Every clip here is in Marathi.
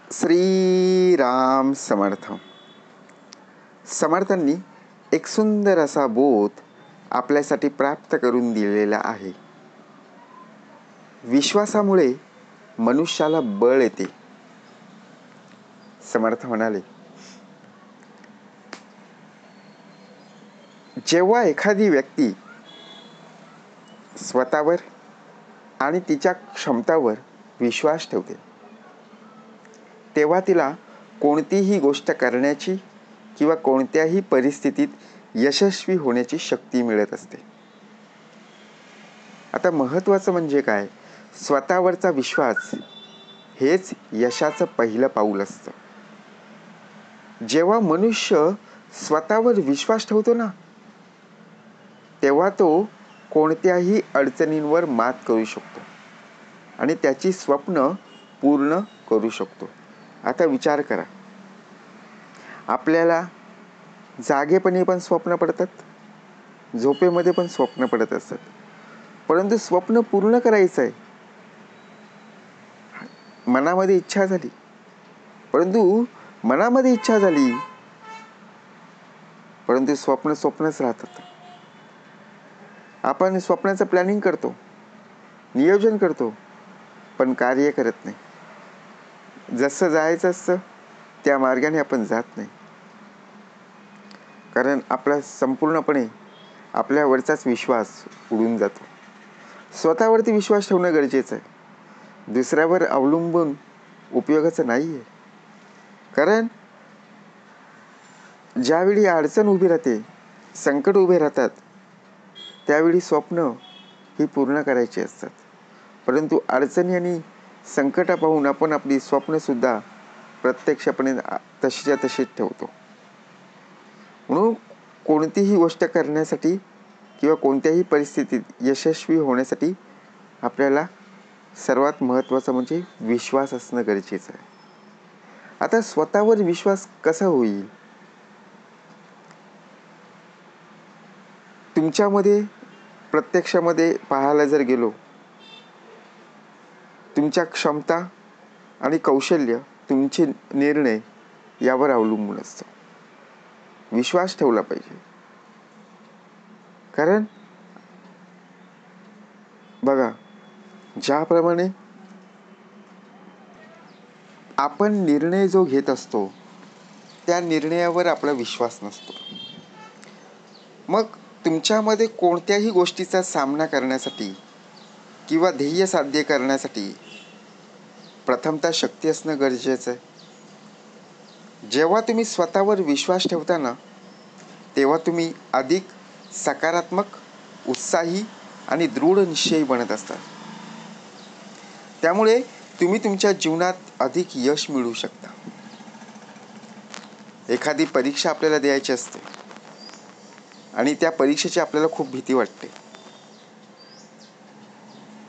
श्रीराम समर्थ. समर्थांनी एक सुंदर असा बोध आपल्यासाठी प्राप्त करून दिलेला आहे. विश्वासामुळे मनुष्याला बळ येते. समर्थ म्हणाले, जेव्हा एखादी व्यक्ती स्वतःवर आणि तिच्या क्षमतावर विश्वास ठेवते, तेव्हा तिला कोणतीही गोष्ट करण्याची किंवा कोणत्याही परिस्थितीत यशस्वी होण्याची शक्ती मिळत असते. आता महत्त्वाचं म्हणजे काय, स्वतःवरचा विश्वास हेच यशाचं पहिलं पाऊल असतं. जेव्हा मनुष्य स्वतःवर विश्वास ठेवतो ना, तेव्हा तो कोणत्याही अडचणींवर मात करू शकतो आणि त्याची स्वप्न पूर्ण करू शकतो. आता विचार करा, आपल्याला जागेपणी पण स्वप्न पडतात, झोपेमध्ये पण स्वप्न पडत असतात, परंतु स्वप्न पूर्ण करायचं आहे. मनामध्ये इच्छा झाली, परंतु स्वप्नच राहतात. आपण स्वप्नाचं प्लॅनिंग करतो, नियोजन करतो, पण कार्य करत नाही. जसं जायचं असतं त्या मार्गाने आपण जात नाही, कारण आपला संपूर्णपणे आपल्यावरचाच विश्वास उडून जातो. स्वतःवरती विश्वास ठेवणं गरजेचं आहे. दुसऱ्यावर अवलंबून उपयोगाचं नाही आहे. कारण ज्यावेळी अडचण उभी राहते, संकट उभे राहतात, त्यावेळी स्वप्न ही पूर्ण करायची असतात. परंतु अडचणी आणि संकट पाहून आपण आपली स्वप्नसुद्धा प्रत्यक्षपणे तशीच्या तशीच ठेवतो. म्हणून कोणतीही गोष्ट करण्यासाठी किंवा कोणत्याही परिस्थितीत यशस्वी होण्यासाठी आपल्याला सर्वात महत्त्वाचं म्हणजे विश्वास असणं गरजेचं आहे. आता स्वतःवर विश्वास कसा होईल? तुमच्यामध्ये प्रत्यक्षामध्ये पाहायला जर गेलो, तुमच्या क्षमता आणि कौशल्य, तुमचे निर्णय यावर अवलंबून असतं. विश्वास ठेवला पाहिजे. कारण बघा, ज्याप्रमाणे आपण निर्णय जो घेत असतो त्या निर्णयावर आपला विश्वास नसतो. मग तुमच्यामध्ये कोणत्याही गोष्टीचा सामना करण्यासाठी किंवा ध्येय साध्य करण्यासाठी प्रथमतः शक्ती असणं गरजेचं आहे. जेव्हा तुम्ही स्वतःवर विश्वास ठेवता ना, तेव्हा तुम्ही अधिक सकारात्मक, उत्साही आणि दृढ निश्चयी बनत असतात. त्यामुळे तुम्ही तुमच्या जीवनात अधिक यश मिळवू शकता. एखादी परीक्षा आपल्याला द्यायची असते आणि त्या परीक्षेची आपल्याला खूप भीती वाटते.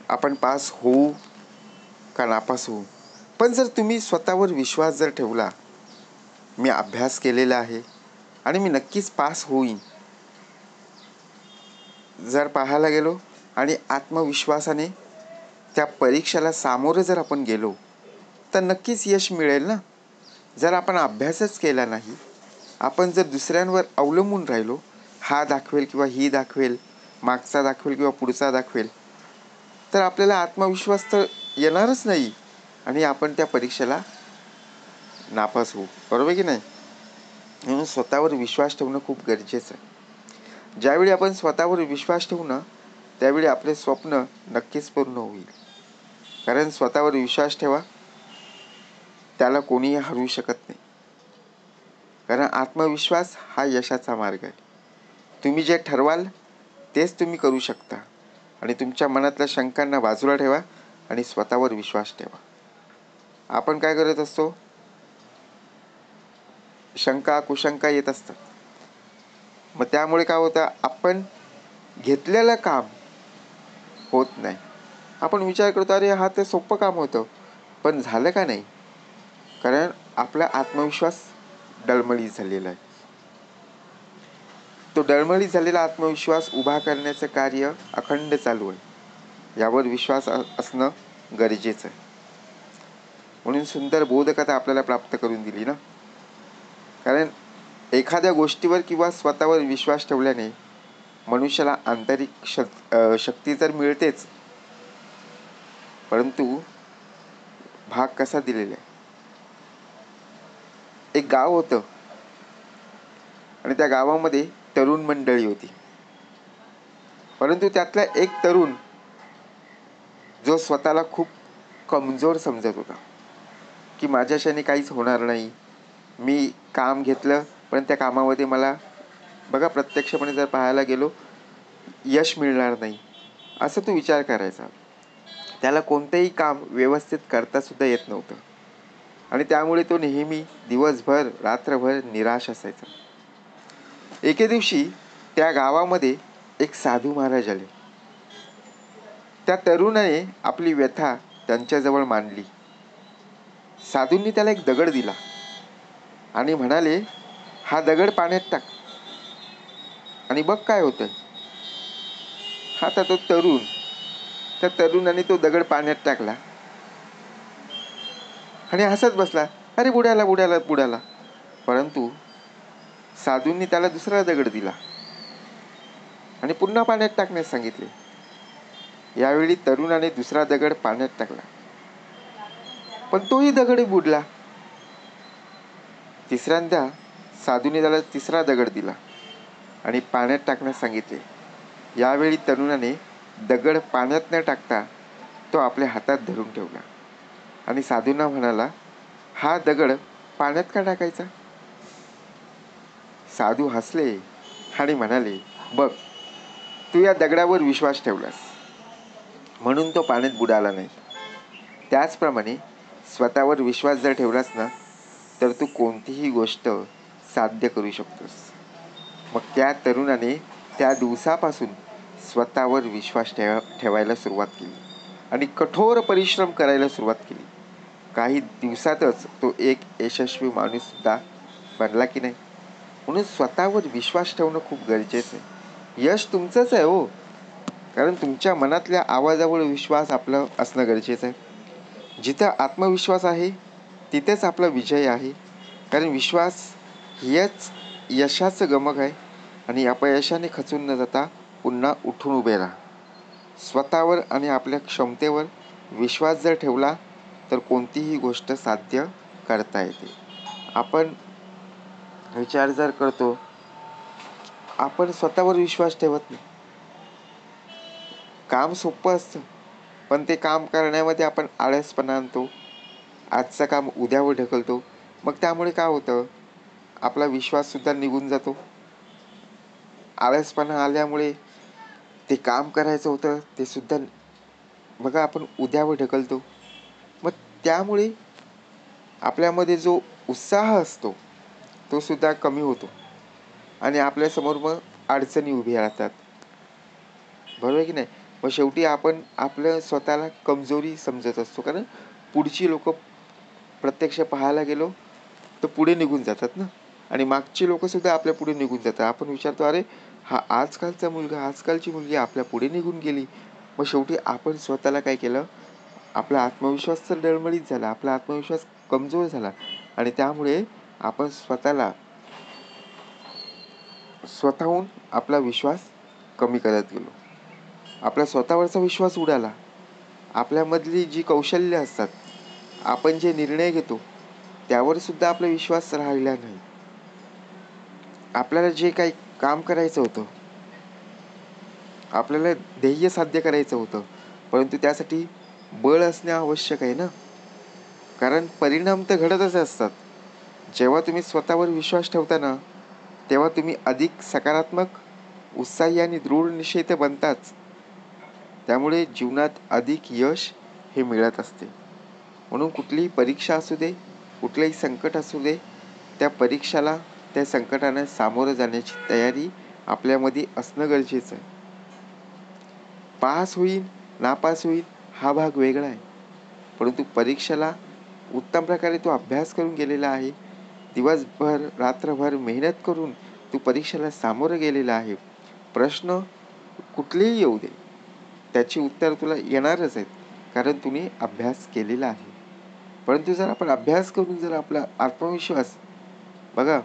आपण पास होऊ का नापास होऊ? पण जर तुम्ही स्वतःवर विश्वास जर ठेवला, मी अभ्यास केलेला आहे आणि मी नक्कीच पास होईन, जर पाहायला गेलो आणि आत्मविश्वासाने त्या परीक्षेला सामोरे जर आपण गेलो तर नक्कीच यश मिळेल ना. जर आपण अभ्यासच केला नाही, आपण जर दुसऱ्यांवर अवलंबून राहिलो, हा दाखवेल किंवा ही दाखवेल, मागचा दाखवेल किंवा पुढचा दाखवेल, तर आपल्याला आत्मविश्वास तर येणारच नाही आणि आपण त्या परीक्षेला नापास होऊ. बरोबर की नाही? म्हणून स्वतःवर विश्वास ठेवणं खूप गरजेचं आहे. ज्यावेळी आपण स्वतःवर विश्वास ठेवू ना, त्यावेळी आपले स्वप्न नक्कीच पूर्ण होईल. कारण स्वतःवर विश्वास ठेवा, त्याला कोणीही हरवू शकत नाही. कारण आत्मविश्वास हा यशाचा मार्ग आहे. तुम्ही जे ठरवाल तेच तुम्ही करू शकता आणि तुमच्या मनातल्या शंकांना बाजूला ठेवा आणि स्वतःवर विश्वास ठेवा. आपण काय करत असतो? शंका कुशंका येत असतात. मग त्यामुळे काय होतं, आपण घेतलेलं काम होत नाही. आपण विचार करतो, अरे हा ते सोपं काम होतं, पण झालं का नाही? कारण आपला आत्मविश्वास डळमळीत झालेला आहे. तो डळमळीत झालेला आत्मविश्वास उभा करण्याचं कार्य अखंड चालू आहे. यावर विश्वास असणं गरजेचं आहे. म्हणून सुंदर बोधकथा आपल्याला प्राप्त करून दिली ना. कारण एखाद्या गोष्टीवर किंवा स्वतःवर विश्वास ठेवल्याने मनुष्याला आंतरिक शक्ती तर मिळतेच, परंतु भाग कसा दिलेला आहे. एक गाव होतं आणि त्या गावामध्ये तरुण मंडळी होती. परंतु त्यातला एक तरुण जो स्वतःला खूप कमजोर समजत होता, की माझ्याशाने काहीच होणार नाही, मी काम घेतलं पण त्या कामामध्ये मला बघा प्रत्यक्षपणे जर पाहायला गेलो यश मिळणार नाही, असं तो विचार करायचा. त्याला कोणतेही काम व्यवस्थित करता सुद्धा येत नव्हतं आणि त्यामुळे तो नेहमी दिवसभर रात्रभर निराश असायचा. एके दिवशी त्या गावामध्ये एक साधू महाराज आले. त्या तरुणाने आपली व्यथा त्यांच्याजवळ मांडली. साधूंनी त्याला एक दगड दिला आणि म्हणाले, हा दगड पाण्यात टाक आणि बघ काय होतंय. आता तो त्या तरुणाने तो दगड पाण्यात टाकला आणि हसत बसला, अरे बुडाला बुडाला बुडाला. परंतु साधूंनी त्याला दुसरा दगड दिला आणि पुन्हा पाण्यात टाकण्यास सांगितले. यावेळी तरुणाने दुसरा दगड पाण्यात टाकला पण तोही दगड बुडला. तिसऱ्यांदा साधूने त्याला तिसरा दगड दिला आणि पाण्यात टाकण्यास सांगितले. यावेळी तरुणाने दगड पाण्यात न टाकता तो आपल्या हातात धरून ठेवला आणि साधूंना म्हणाला, हा दगड पाण्यात का टाकायचा. साधू हसले आणि म्हणाले, बघ तू या दगडावर विश्वास ठेवलास म्हणून तो पाण्यात बुडाला नाही. त्याचप्रमाणे स्वतःवर विश्वास जर ठेवलास ना तर तू कोणतीही गोष्ट साध्य करू शकतोस. मग त्या तरुणाने त्या दिवसापासून स्वतःवर विश्वास ठेवायला सुरुवात केली आणि कठोर परिश्रम करायला सुरुवात केली. काही दिवसातच तो एक यशस्वी माणूस सुद्धा बनला की नाही. म्हणून स्वतःवर विश्वास ठेवणं खूप गरजेचं आहे. यश तुमचंच आहे हो, कारण तुमच्या मनातल्या आवाजावर विश्वास आपलं असणं गरजेचं आहे. जिथं आत्मविश्वास आहे तिथेच आपला विजय आहे. कारण विश्वास हेच यशाचं गमक आहे आणि अपयशाने खचून न जाता पुन्हा उठून उभे राहा. स्वतःवर आणि आपल्या क्षमतेवर विश्वास जर ठेवला तर कोणतीही गोष्ट साध्य करता येते. आपण विचार जर करतो, आपण स्वतःवर विश्वास ठेवत नाही. काम सोपं असतं पण ते काम करण्यामध्ये आपण आळसपणा आणतो. आजचं काम उद्यावर ढकलतो. मग त्यामुळे काय होतं, आपला विश्वाससुद्धा निघून जातो. आळसपणा आल्यामुळे ते काम करायचं होतं ते सुद्धा बघा आपण उद्यावर ढकलतो. मग त्यामुळे आपल्यामध्ये जो उत्साह असतो तो सुद्धा कमी होतो आणि आपल्यासमोर मग अडचणी उभी राहतात. बरोबर की नाही. मग शेवटी आपण आपलं स्वतःला कमजोरी समजत असतो, कारण पुढची लोक प्रत्यक्ष पाहायला गेलो तर पुढे निघून जातात ना आणि मागची लोक सुद्धा आपल्या पुढे निघून जातात. आपण विचारतो, अरे हा आजकालचा मुलगा आजकालची मुलगी आपल्या पुढे निघून गेली. मग शेवटी आपण स्वतःला काय केलं, आपला आत्मविश्वास तर डळमळीत झाला, आपला आत्मविश्वास कमजोर झाला आणि त्यामुळे आपण स्वतःहून आपला विश्वास कमी करत गेलो. आपला स्वतःवरचा विश्वास उडाला. आपल्यामधली जी कौशल्य असतात, आपण जे निर्णय घेतो त्यावर सुद्धा आपला विश्वास राहिला नाही. आपल्याला जे काही काम करायचं होतं, आपल्याला ध्येय साध्य करायचं होतं, परंतु त्यासाठी बळ असणे आवश्यक आहे ना. कारण परिणाम तर घडतच असतात. जेव्हा तुम्ही स्वतःवर विश्वास ठेवता ना तेव्हा तुम्ही अधिक सकारात्मक, उत्साही आणि दृढ निश्चयी तर बनताच. त्यामुळे जीवनात अधिक यश हे मिळत असते. म्हणून कुठलीही परीक्षा असू दे, कुठलंही संकट असू दे, त्या संकटाने सामोरं जाण्याची तयारी आपल्यामध्ये असणं गरजेचं आहे. पास होईल नापास होईल हा भाग वेगळा आहे, परंतु परीक्षेला उत्तम प्रकारे तो अभ्यास करून गेलेला आहे. दिवसभर रात्रभर मेहनत करून तू परीक्षेला सामोरं गेलेला आहे. प्रश्न कुठलेही येऊ दे त्याची उत्तर तुला येणारच आहेत, कारण तुम्ही अभ्यास केलेला आहे. परंतु जर आपण अभ्यास करून जर आपला आत्मविश्वास बघा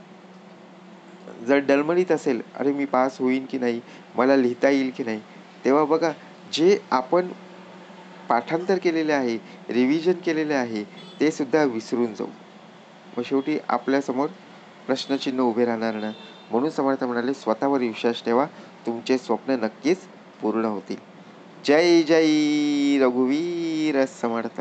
जर डळमळीत असेल, अरे मी पास होईन की नाही, मला लिहिता येईल की नाही, तेव्हा बघा जे आपण पाठांतर केलेले आहे, रिव्हिजन केलेले आहे, ते सुद्धा विसरून जाऊ. मग शेवटी आपल्यासमोर प्रश्नचिन्ह उभे राहणार ना. म्हणून समर्थ म्हणाले, स्वतःवर विश्वास ठेवा, तुमचे स्वप्न नक्कीच पूर्ण होतील. जय जय रघुवीर समर्थ.